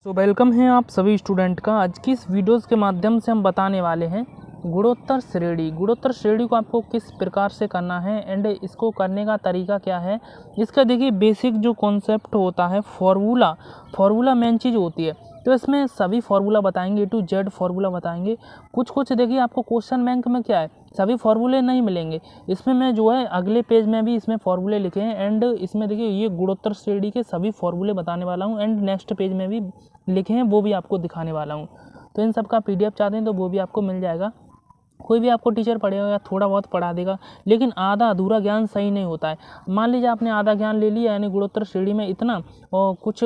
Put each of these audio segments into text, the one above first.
तो वेलकम है आप सभी स्टूडेंट का। आज की इस वीडियोस के माध्यम से हम बताने वाले हैं गुणोत्तर श्रेणी। गुणोत्तर श्रेणी को आपको किस प्रकार से करना है एंड इसको करने का तरीका क्या है। इसका देखिए बेसिक जो कॉन्सेप्ट होता है फार्मूला मेन चीज़ होती है। तो इसमें सभी फार्मूला बताएंगे, A to Z फार्मूला बताएंगे। कुछ देखिए आपको क्वेश्चन बैंक में क्या है, सभी फार्मूले नहीं मिलेंगे। इसमें मैं जो है अगले पेज में भी इसमें फार्मूले लिखे हैं एंड इसमें देखिए ये गुणोत्तर श्रेणी के सभी फार्मूले बताने वाला हूँ एंड नेक्स्ट पेज में भी लिखे हैं वो भी आपको दिखाने वाला हूँ। तो इन सब का PDF चाहते हैं तो वो भी आपको मिल जाएगा। कोई भी आपको टीचर पढ़ेगा या थोड़ा बहुत पढ़ा देगा, लेकिन आधा अधूरा ज्ञान सही नहीं होता है। मान लीजिए आपने आधा ज्ञान ले लिया यानी गुणोत्तर श्रेणी में इतना और कुछ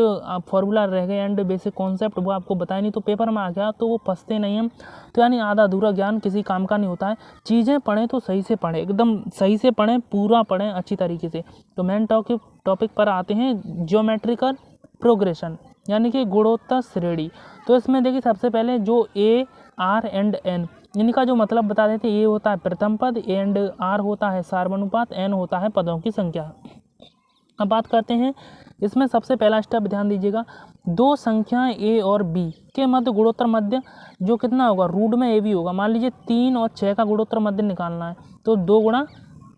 फॉर्मूला रह गए एंड बेसिक कॉन्सेप्ट वो आपको बताया नहीं तो पेपर में आ गया तो वो फंसते नहीं हम। तो यानी आधा अधूरा ज्ञान किसी काम का नहीं होता है। चीज़ें पढ़ें तो सही से पढ़ें, एकदम सही से पढ़ें, पूरा पढ़ें अच्छी तरीके से। तो मेन टॉपिक पर आते हैं, ज्योमेट्रिकल प्रोग्रेशन यानी कि गुणोत्तर श्रेणी। तो इसमें देखिए सबसे पहले जो A, R एंड N इनका जो मतलब बता देते हैं। A होता है प्रथम पद एंड R होता है सार्वनुपात, N होता है पदों की संख्या। अब बात करते हैं इसमें सबसे पहला स्टेप ध्यान दीजिएगा, दो संख्याएं A और B के मध्य गुणोत्तर मध्य जो कितना होगा, रूट में AB होगा। मान लीजिए 3 और 6 का गुणोत्तर मध्य निकालना है तो 2 गुणा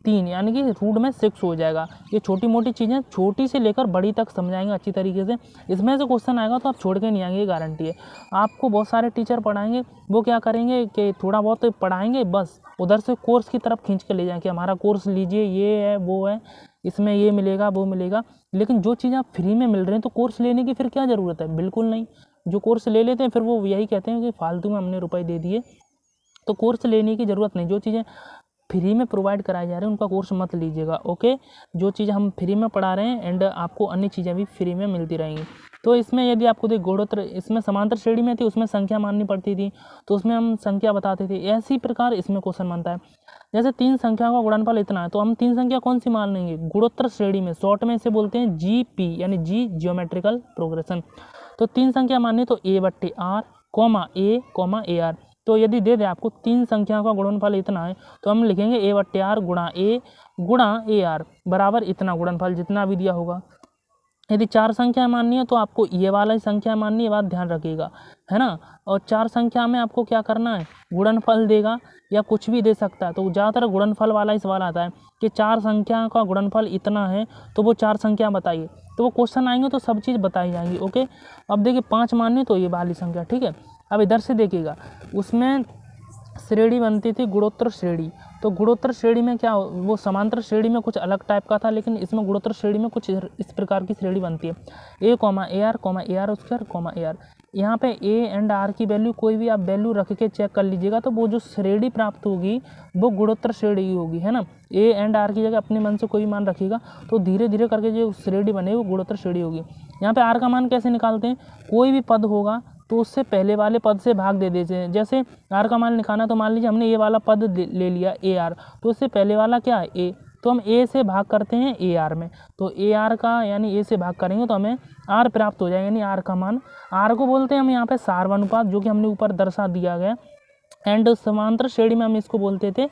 3 यानी कि रूट में 6 हो जाएगा। ये छोटी मोटी चीज़ें छोटी से लेकर बड़ी तक समझाएंगे अच्छी तरीके से। इसमें से क्वेश्चन आएगा तो आप छोड़ के नहीं आएंगे, ये गारंटी है। आपको बहुत सारे टीचर पढ़ाएंगे, वो क्या करेंगे कि थोड़ा बहुत पढ़ाएंगे, बस उधर से कोर्स की तरफ खींच के ले जाएंगे कि हमारा कोर्स लीजिए, ये है वो है, इसमें ये मिलेगा वो मिलेगा। लेकिन जो चीज़ आप फ्री में मिल रहे हैं तो कोर्स लेने की फिर क्या ज़रूरत है, बिल्कुल नहीं। जो कोर्स ले लेते हैं फिर वो यही कहते हैं कि फालतू में हमने रुपए दे दिए। तो कोर्स लेने की ज़रूरत नहीं, जो चीज़ें फ्री में प्रोवाइड कराए जा रहे हैं उनका कोर्स मत लीजिएगा, ओके। जो चीज़ हम फ्री में पढ़ा रहे हैं एंड आपको अन्य चीज़ें भी फ्री में मिलती रहेंगी। तो इसमें यदि आपको देख गुणोत्तर, इसमें समांतर श्रेणी में थी उसमें संख्या माननी पड़ती थी तो उसमें हम संख्या बताते थे। ऐसी प्रकार इसमें क्वेश्चन बनता है, जैसे 3 संख्याओं का गुणनफल इतना है तो हम 3 संख्या कौन सी मान लेंगे, गुणोत्तर श्रेणी में शॉर्ट में इसे बोलते हैं GP यानी G ज्योमेट्रिकल प्रोग्रेशन। तो 3 संख्या माननी तो A/R, A, AR। तो यदि दे दे आपको 3 संख्याओं का गुणनफल इतना है तो हम लिखेंगे A/R गुणा A गुणा AR बराबर इतना गुणनफल जितना भी दिया होगा। यदि 4 संख्या माननी है तो आपको ये वाला ही संख्या माननी है, बात ध्यान रखिएगा, है ना। और 4 संख्या में आपको क्या करना है, गुणनफल देगा या कुछ भी दे सकता है। तो ज़्यादातर गुणनफल वाला ही सवाल आता है कि 4 संख्या का गुणनफल इतना है तो वो 4 संख्या बताइए। तो वो क्वेश्चन आएंगे तो सब चीज़ बताई जाएंगी, ओके। अब देखिए 5 माननी तो ये वाली संख्या, ठीक है। अब इधर से देखिएगा, उसमें श्रेणी बनती थी गुणोत्तर श्रेणी। तो गुणोत्तर श्रेणी में क्या, वो समांतर श्रेणी में कुछ अलग टाइप का था, लेकिन इसमें गुणोत्तर श्रेणी में कुछ इस प्रकार की श्रेणी बनती है, A, AR, AR square, AR। यहाँ पे A एंड R की वैल्यू कोई भी आप वैल्यू रख के चेक कर लीजिएगा तो वो जो श्रेणी प्राप्त होगी वो गुणोत्तर श्रेणी होगी, है ना। A एंड R की जगह अपने मन से कोई मान रखिएगा तो धीरे धीरे करके जो श्रेणी बनेगी वो गुणोत्तर श्रेणी होगी। यहाँ पे R का मान कैसे निकालते हैं, कोई भी पद होगा तो उससे पहले वाले पद से भाग दे देते हैं। जैसे R का मान निकालना तो मान लीजिए हमने ये वाला पद ले लिया AR, तो उससे पहले वाला क्या है A, तो हम A से भाग करते हैं AR में। तो AR का यानी A से भाग करेंगे तो हमें R प्राप्त हो जाएगा, यानी R का मान। R को बोलते हैं हम यहाँ पे सार्वनुपात, जो कि हमने ऊपर दर्शा दिया गया। एंड समांतर श्रेणी में हम इसको बोलते थे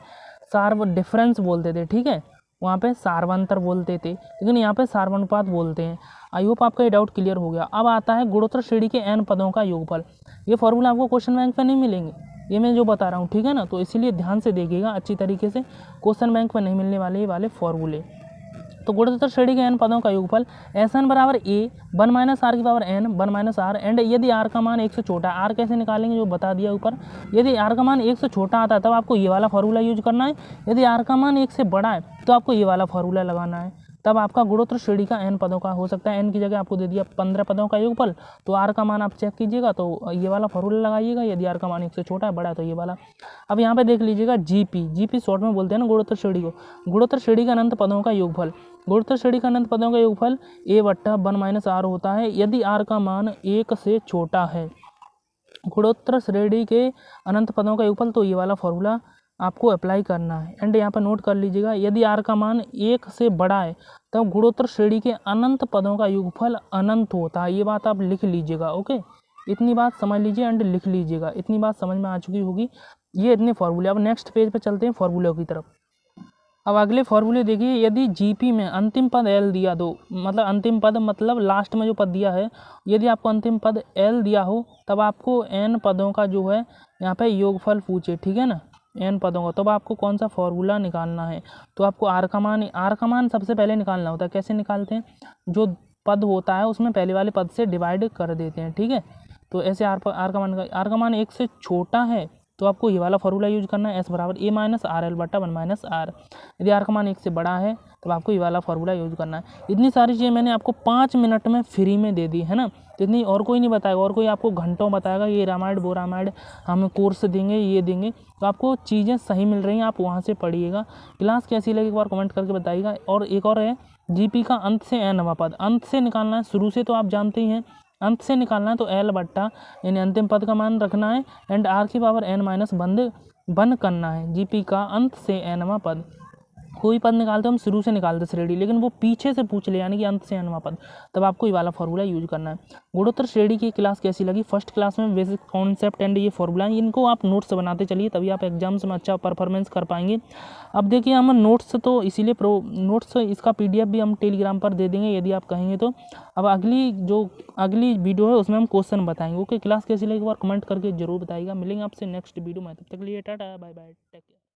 डिफरेंस बोलते थे, ठीक है। वहाँ पे सार्वंतर बोलते थे, लेकिन यहाँ पे सार्वनुपात बोलते हैं। आई होप आपका ये डाउट क्लियर हो गया। अब आता है गुणोत्तर श्रेणी के n पदों का योगफल। ये फॉर्मूला आपको क्वेश्चन बैंक में नहीं मिलेंगे, ये मैं जो बता रहा हूँ, ठीक है ना। तो इसीलिए ध्यान से देखिएगा अच्छी तरीके से, क्वेश्चन बैंक में नहीं मिलने वाले ये वाले फॉर्मूले। तो गुणोत्तर श्रेणी के n पदों का योगफल Sn बराबर A 1 - R की पावर n 1 - R। एंड यदि R का मान 1 से छोटा, R कैसे निकालेंगे जो बता दिया ऊपर। यदि R का मान 1 से छोटा आता है तब आपको ये वाला फार्मूला यूज करना है। यदि R का मान 1 से बड़ा है तो आपको ये वाला फार्मूला लगाना है, तब आपका गुणोत्तर श्रेणी का n पदों का हो सकता है। n की जगह आपको दे दिया 15 पदों का योगफल, तो R का मान आप चेक कीजिएगा तो ये वाला फार्मूला लगाइएगा। यदि R का मान 1 से छोटा है, बड़ा है तो ये वाला। अब यहाँ पे देख लीजिएगा GP शॉर्ट में बोलते हैं ना गुणोत्तर श्रेणी को। गुणोत्तर श्रेणी का अनंत पदों का योगफल, गुणोत्तर श्रेणी का अनंत पदों का योगफल A/1 - R होता है यदि R का मान 1 से छोटा है। गुणोत्तर श्रेणी के अनंत पदों का योगफल, तो ये वाला फॉर्मूला आपको अप्लाई करना है। एंड यहाँ पर नोट कर लीजिएगा, यदि R का मान 1 से बड़ा है तब गुणोत्तर श्रेणी के अनंत पदों का योगफल अनंत होता है। ये बात आप लिख लीजिएगा, ओके। इतनी बात समझ लीजिए एंड लिख लीजिएगा, इतनी बात समझ में आ चुकी होगी। ये इतने फॉर्मूले। अब नेक्स्ट पेज पे चलते हैं फॉर्मूलों की तरफ। अब अगले फॉर्मूले देखिए, यदि जीपी में अंतिम पद एल दिया दो, मतलब अंतिम पद मतलब लास्ट में जो पद दिया है, यदि आपको अंतिम पद एल दिया हो तब आपको एन पदों का जो है यहाँ पे योगफल पूछे, ठीक है ना, एन पदों का, तब आपको कौन सा फॉर्मूला निकालना है। तो आपको आर का मान सबसे पहले निकालना होता है। कैसे निकालते हैं, जो पद होता है उसमें पहले वाले पद से डिवाइड कर देते हैं, ठीक है। तो ऐसे आर का मान 1 से छोटा है तो आपको ये वाला फॉर्मूला यूज करना है, एस बराबर ए माइनस आर एल बटा 1 माइनस आर। यदि आर का मान 1 से बड़ा है तो आपको ये वाला फॉर्मूला यूज करना है। इतनी सारी चीज़ें मैंने आपको 5 मिनट में फ्री में दे दी है ना, तो इतनी और कोई नहीं बताएगा, और कोई आपको घंटों बताएगा ये रामायण वो रामायण हमें कोर्स देंगे ये देंगे, तो आपको चीज़ें सही मिल रही हैं, आप वहाँ से पढ़िएगा। क्लास कैसी लगी एक बार कमेंट करके बताइएगा। और एक और है, जीपी का अंत से एनवां पद, अंत से निकालना है, शुरू से तो आप जानते ही हैं, अंत से निकालना है तो एल बट्टा यानी अंतिम पद का मान रखना है एंड आर की पावर एन माइनस बंद करना है। जीपी का अंत से एनवां पद, कोई पद निकालते हम शुरू से निकालते श्रेणी, लेकिन वो पीछे से पूछ ले यानी कि अंत से एनवां पद, तब आपको ये वाला फॉर्मूला यूज करना है। गुणोत्तर श्रेणी की क्लास कैसी लगी, फर्स्ट क्लास में बेसिक कॉन्सेप्ट एंड ये फॉर्मूला, इनको आप नोट्स बनाते चलिए, तभी आप एग्जाम्स में अच्छा परफॉर्मेंस कर पाएंगे। अब देखिए हम नोट्स तो इसीलिए नोट्स इसका PDF भी हम टेलीग्राम पर दे देंगे यदि आप कहेंगे तो। अब अगली वीडियो है उसमें हम क्वेश्चन बताएंगे। ओके, क्लास कैसी लगी एक बार कमेंट करके जरूर बताइएगा। मिलेंगे आपसे नेक्स्ट वीडियो में, तब तक के लिए tata bye bye, take care.